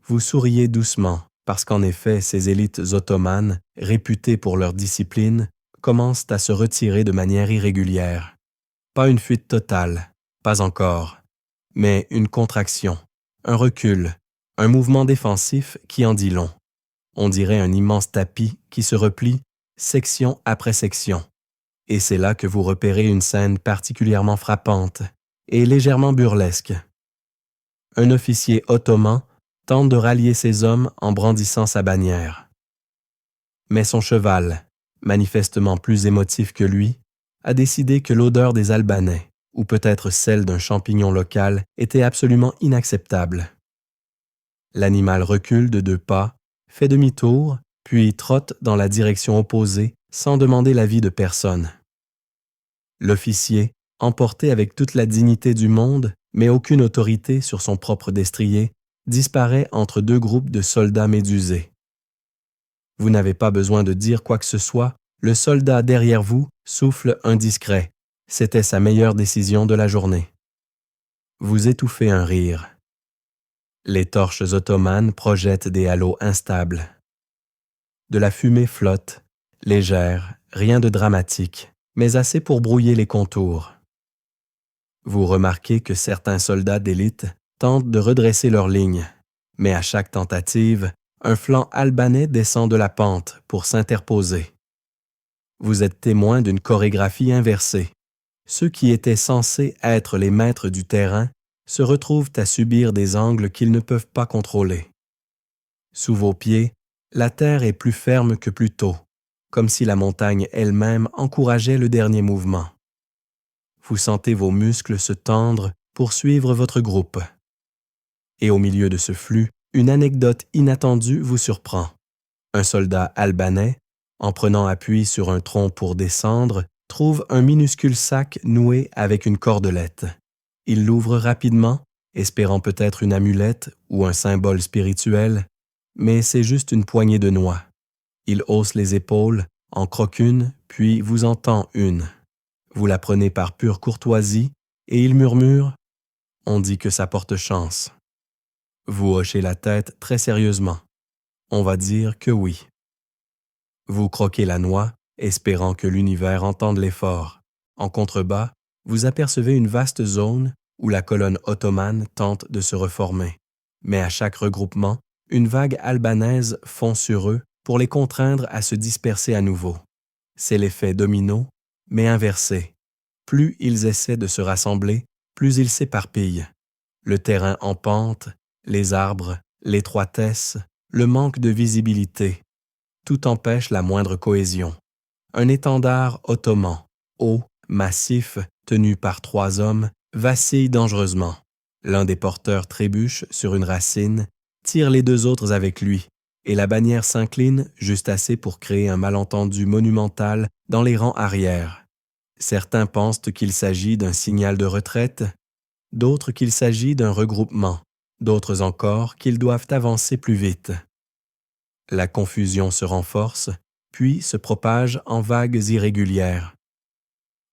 Vous souriez doucement, parce qu'en effet, ces élites ottomanes, réputées pour leur discipline, commencent à se retirer de manière irrégulière. Pas une fuite totale, pas encore, mais une contraction, un recul, un mouvement défensif qui en dit long. On dirait un immense tapis qui se replie, section après section. Et c'est là que vous repérez une scène particulièrement frappante et légèrement burlesque. Un officier ottoman tente de rallier ses hommes en brandissant sa bannière. Mais son cheval, manifestement plus émotif que lui, a décidé que l'odeur des Albanais, ou peut-être celle d'un champignon local, était absolument inacceptable. L'animal recule de 2 pas, fait demi-tour, puis trotte dans la direction opposée sans demander l'avis de personne. L'officier, emporté avec toute la dignité du monde, mais aucune autorité sur son propre destrier, disparaît entre 2 groupes de soldats médusés. Vous n'avez pas besoin de dire quoi que ce soit, le soldat derrière vous souffle indiscret. C'était sa meilleure décision de la journée. Vous étouffez un rire. Les torches ottomanes projettent des halos instables. De la fumée flotte, légère, rien de dramatique, mais assez pour brouiller les contours. Vous remarquez que certains soldats d'élite tentent de redresser leur ligne, mais à chaque tentative, un flanc albanais descend de la pente pour s'interposer. Vous êtes témoin d'une chorégraphie inversée. Ceux qui étaient censés être les maîtres du terrain se retrouvent à subir des angles qu'ils ne peuvent pas contrôler. Sous vos pieds, la terre est plus ferme que plus tôt, comme si la montagne elle-même encourageait le dernier mouvement. Vous sentez vos muscles se tendre pour suivre votre groupe. Et au milieu de ce flux, une anecdote inattendue vous surprend. Un soldat albanais, en prenant appui sur un tronc pour descendre, trouve un minuscule sac noué avec une cordelette. Il l'ouvre rapidement, espérant peut-être une amulette ou un symbole spirituel, mais c'est juste une poignée de noix. Il hausse les épaules, en croque une, puis vous en tend une. Vous la prenez par pure courtoisie, et il murmure « On dit que ça porte chance ». Vous hochez la tête très sérieusement. On va dire que oui. Vous croquez la noix, espérant que l'univers entende l'effort. En contrebas, vous apercevez une vaste zone où la colonne ottomane tente de se reformer. Mais à chaque regroupement, une vague albanaise fond sur eux pour les contraindre à se disperser à nouveau. C'est l'effet domino, mais inversé. Plus ils essaient de se rassembler, plus ils s'éparpillent. Le terrain en pente, les arbres, l'étroitesse, le manque de visibilité, tout empêche la moindre cohésion. Un étendard ottoman, haut, massif, tenu par 3 hommes, vacille dangereusement. L'un des porteurs trébuche sur une racine, tire les 2 autres avec lui, et la bannière s'incline juste assez pour créer un malentendu monumental dans les rangs arrière. Certains pensent qu'il s'agit d'un signal de retraite, d'autres qu'il s'agit d'un regroupement, d'autres encore qu'ils doivent avancer plus vite. La confusion se renforce, puis se propage en vagues irrégulières.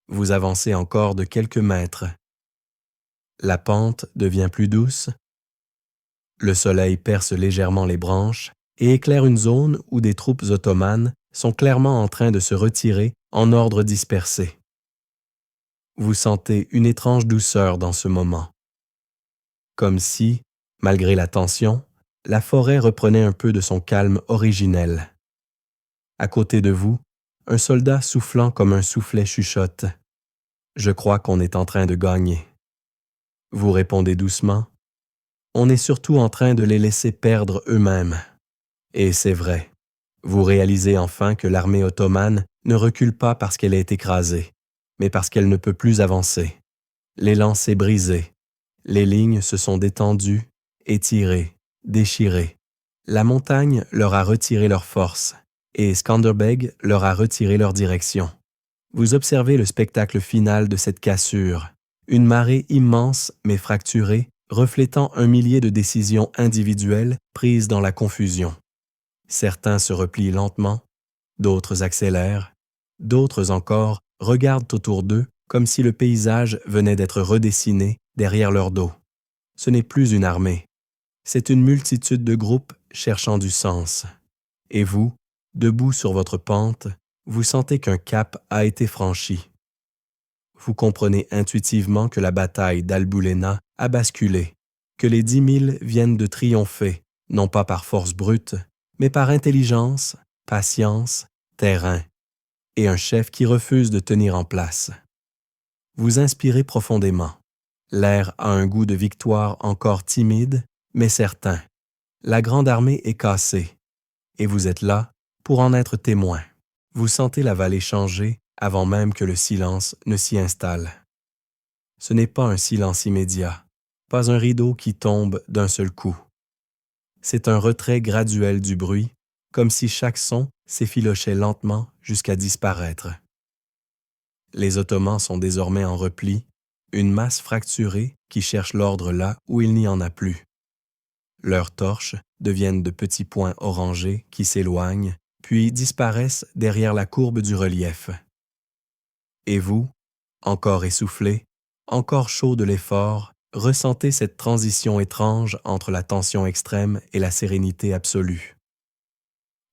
Vous avancez encore de quelques mètres. La pente devient plus douce. Le soleil perce légèrement les branches et éclaire une zone où des troupes ottomanes sont clairement en train de se retirer en ordre dispersé. Vous sentez une étrange douceur dans ce moment. Comme si, malgré la tension, la forêt reprenait un peu de son calme originel. À côté de vous, un soldat soufflant comme un soufflet chuchote. « Je crois qu'on est en train de gagner. » Vous répondez doucement. « On est surtout en train de les laisser perdre eux-mêmes. » Et c'est vrai. Vous réalisez enfin que l'armée ottomane ne recule pas parce qu'elle est écrasée, mais parce qu'elle ne peut plus avancer. L'élan s'est brisé. Les lignes se sont détendues, étirées, déchirées. La montagne leur a retiré leur force et Skanderbeg leur a retiré leur direction. Vous observez le spectacle final de cette cassure, une marée immense mais fracturée, reflétant 1 millier de décisions individuelles prises dans la confusion. Certains se replient lentement, d'autres accélèrent, d'autres encore regardent autour d'eux comme si le paysage venait d'être redessiné derrière leur dos. Ce n'est plus une armée, c'est une multitude de groupes cherchant du sens. Et vous, debout sur votre pente, vous sentez qu'un cap a été franchi. Vous comprenez intuitivement que la bataille d'Albulena a basculé, que les 10 000 viennent de triompher, non pas par force brute, mais par intelligence, patience, terrain, et un chef qui refuse de tenir en place. Vous inspirez profondément. L'air a un goût de victoire encore timide, mais certain. La grande armée est cassée, et vous êtes là pour en être témoin. Vous sentez la vallée changer avant même que le silence ne s'y installe. Ce n'est pas un silence immédiat, pas un rideau qui tombe d'un seul coup. C'est un retrait graduel du bruit, comme si chaque son s'effilochait lentement jusqu'à disparaître. Les Ottomans sont désormais en repli, une masse fracturée qui cherche l'ordre là où il n'y en a plus. Leurs torches deviennent de petits points orangés qui s'éloignent, puis disparaissent derrière la courbe du relief. Et vous, encore essoufflé, encore chaud de l'effort, Ressentez cette transition étrange entre la tension extrême et la sérénité absolue.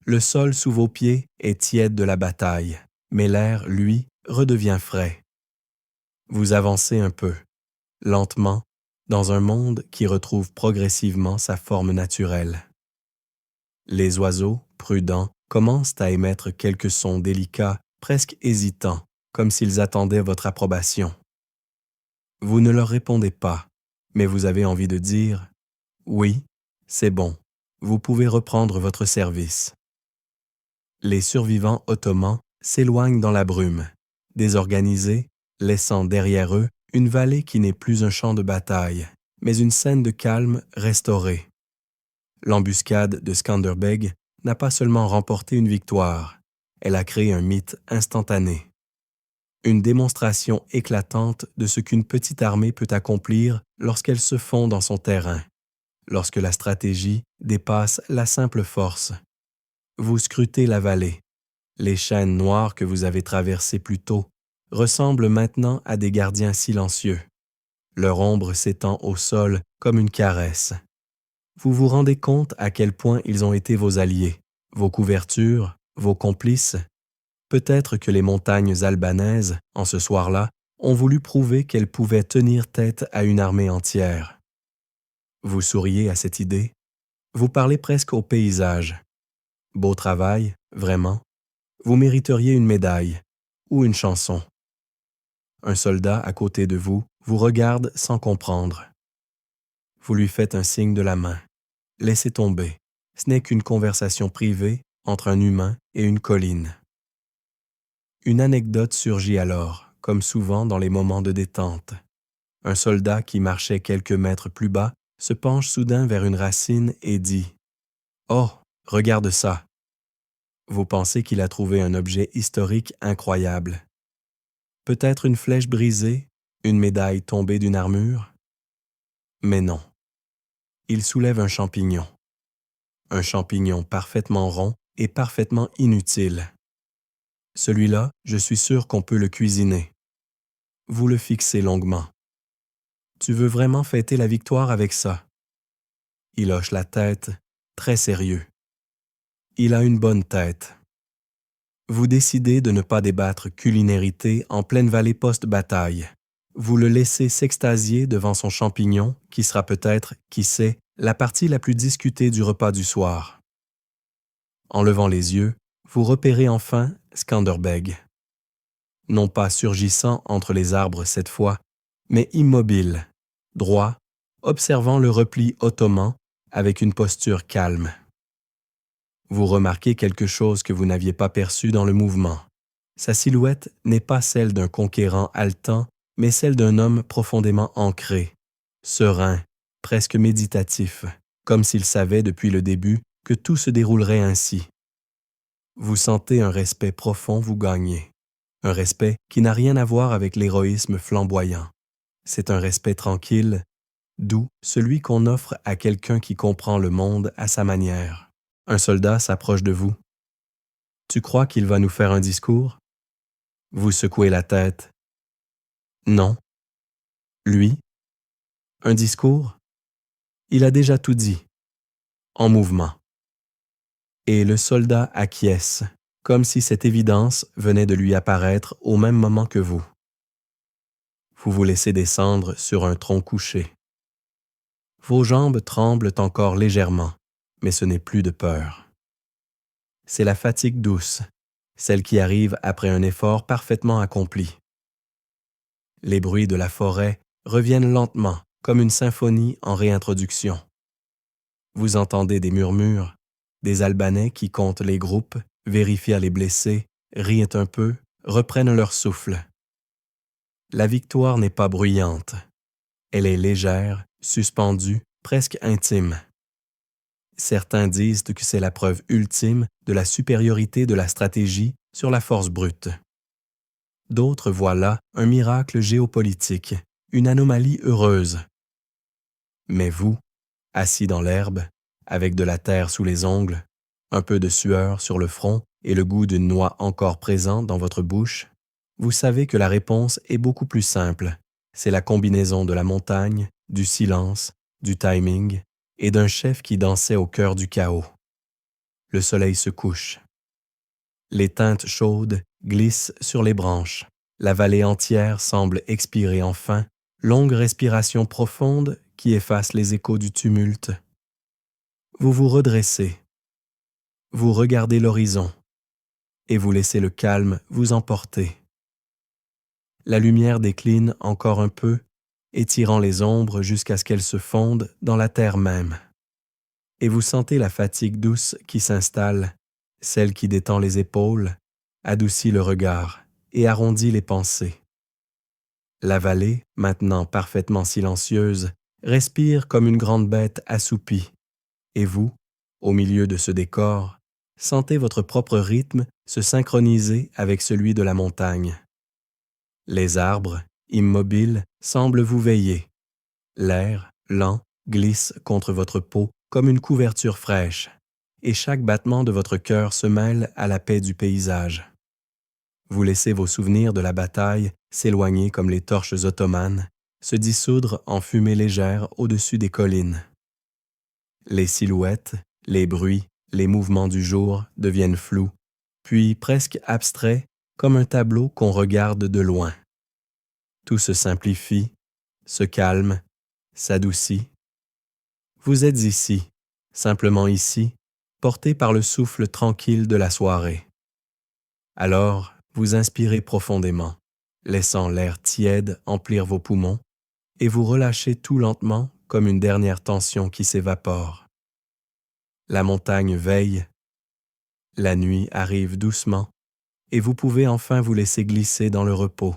Le sol sous vos pieds est tiède de la bataille, mais l'air, lui, redevient frais. Vous avancez un peu, lentement, dans un monde qui retrouve progressivement sa forme naturelle. Les oiseaux, prudents, commencent à émettre quelques sons délicats, presque hésitants, comme s'ils attendaient votre approbation. Vous ne leur répondez pas, mais vous avez envie de dire « Oui, c'est bon, vous pouvez reprendre votre service ». Les survivants ottomans s'éloignent dans la brume, désorganisés, laissant derrière eux une vallée qui n'est plus un champ de bataille, mais une scène de calme restaurée. L'embuscade de Skanderbeg n'a pas seulement remporté une victoire, elle a créé un mythe instantané. Une démonstration éclatante de ce qu'une petite armée peut accomplir lorsqu'elle se fond dans son terrain, lorsque la stratégie dépasse la simple force. Vous scrutez la vallée. Les chaînes noires que vous avez traversées plus tôt ressemblent maintenant à des gardiens silencieux. Leur ombre s'étend au sol comme une caresse. Vous vous rendez compte à quel point ils ont été vos alliés, vos couvertures, vos complices. Peut-être que les montagnes albanaises, en ce soir-là, ont voulu prouver qu'elles pouvaient tenir tête à une armée entière. Vous souriez à cette idée. Vous parlez presque au paysage. Beau travail, vraiment. Vous mériteriez une médaille ou une chanson. Un soldat à côté de vous regarde sans comprendre. Vous lui faites un signe de la main. Laissez tomber. Ce n'est qu'une conversation privée entre un humain et une colline. Une anecdote surgit alors, comme souvent dans les moments de détente. Un soldat qui marchait quelques mètres plus bas se penche soudain vers une racine et dit « Oh, regarde ça !» Vous pensez qu'il a trouvé un objet historique incroyable. Peut-être une flèche brisée, une médaille tombée d'une armure? Mais non. Il soulève un champignon. Un champignon parfaitement rond et parfaitement inutile. Celui-là, je suis sûr qu'on peut le cuisiner. Vous le fixez longuement. Tu veux vraiment fêter la victoire avec ça? Il hoche la tête, très sérieux. Il a une bonne tête. Vous décidez de ne pas débattre culinarité en pleine vallée post-bataille. Vous le laissez s'extasier devant son champignon, qui sera peut-être, qui sait, la partie la plus discutée du repas du soir. En levant les yeux, vous repérez enfin Skanderbeg. Non pas surgissant entre les arbres cette fois, mais immobile, droit, observant le repli ottoman avec une posture calme. Vous remarquez quelque chose que vous n'aviez pas perçu dans le mouvement. Sa silhouette n'est pas celle d'un conquérant haletant, mais celle d'un homme profondément ancré, serein, presque méditatif, comme s'il savait depuis le début que tout se déroulerait ainsi. Vous sentez un respect profond vous gagner, un respect qui n'a rien à voir avec l'héroïsme flamboyant. C'est un respect tranquille, doux, celui qu'on offre à quelqu'un qui comprend le monde à sa manière. Un soldat s'approche de vous. Tu crois qu'il va nous faire un discours? Vous secouez la tête. Non. Lui? Un discours? Il a déjà tout dit. En mouvement. Et le soldat acquiesce, comme si cette évidence venait de lui apparaître au même moment que vous. Vous vous laissez descendre sur un tronc couché. Vos jambes tremblent encore légèrement, mais ce n'est plus de peur. C'est la fatigue douce, celle qui arrive après un effort parfaitement accompli. Les bruits de la forêt reviennent lentement, comme une symphonie en réintroduction. Vous entendez des murmures, des Albanais qui comptent les groupes, vérifient les blessés, rient un peu, reprennent leur souffle. La victoire n'est pas bruyante. Elle est légère, suspendue, presque intime. Certains disent que c'est la preuve ultime de la supériorité de la stratégie sur la force brute. D'autres voient là un miracle géopolitique, une anomalie heureuse. Mais vous, assis dans l'herbe, avec de la terre sous les ongles, un peu de sueur sur le front et le goût d'une noix encore présent dans votre bouche, vous savez que la réponse est beaucoup plus simple. C'est la combinaison de la montagne, du silence, du timing et d'un chef qui dansait au cœur du chaos. Le soleil se couche. Les teintes chaudes glissent sur les branches. La vallée entière semble expirer enfin, longue respiration profonde qui efface les échos du tumulte. Vous vous redressez. Vous regardez l'horizon et vous laissez le calme vous emporter. La lumière décline encore un peu, étirant les ombres jusqu'à ce qu'elles se fondent dans la terre même. Et vous sentez la fatigue douce qui s'installe, celle qui détend les épaules, adoucit le regard et arrondit les pensées. La vallée, maintenant parfaitement silencieuse, respire comme une grande bête assoupie, et vous, au milieu de ce décor, sentez votre propre rythme se synchroniser avec celui de la montagne. Les arbres, immobiles, semblent vous veiller. L'air, lent, glisse contre votre peau comme une couverture fraîche, et chaque battement de votre cœur se mêle à la paix du paysage. Vous laissez vos souvenirs de la bataille s'éloigner comme les torches ottomanes, se dissoudre en fumée légère au-dessus des collines. Les silhouettes, les bruits, les mouvements du jour deviennent flous, puis presque abstraits comme un tableau qu'on regarde de loin. Tout se simplifie, se calme, s'adoucit. Vous êtes ici, simplement ici, porté par le souffle tranquille de la soirée. Alors, vous inspirez profondément, laissant l'air tiède emplir vos poumons, et vous relâchez tout lentement comme une dernière tension qui s'évapore. La montagne veille, la nuit arrive doucement, et vous pouvez enfin vous laisser glisser dans le repos,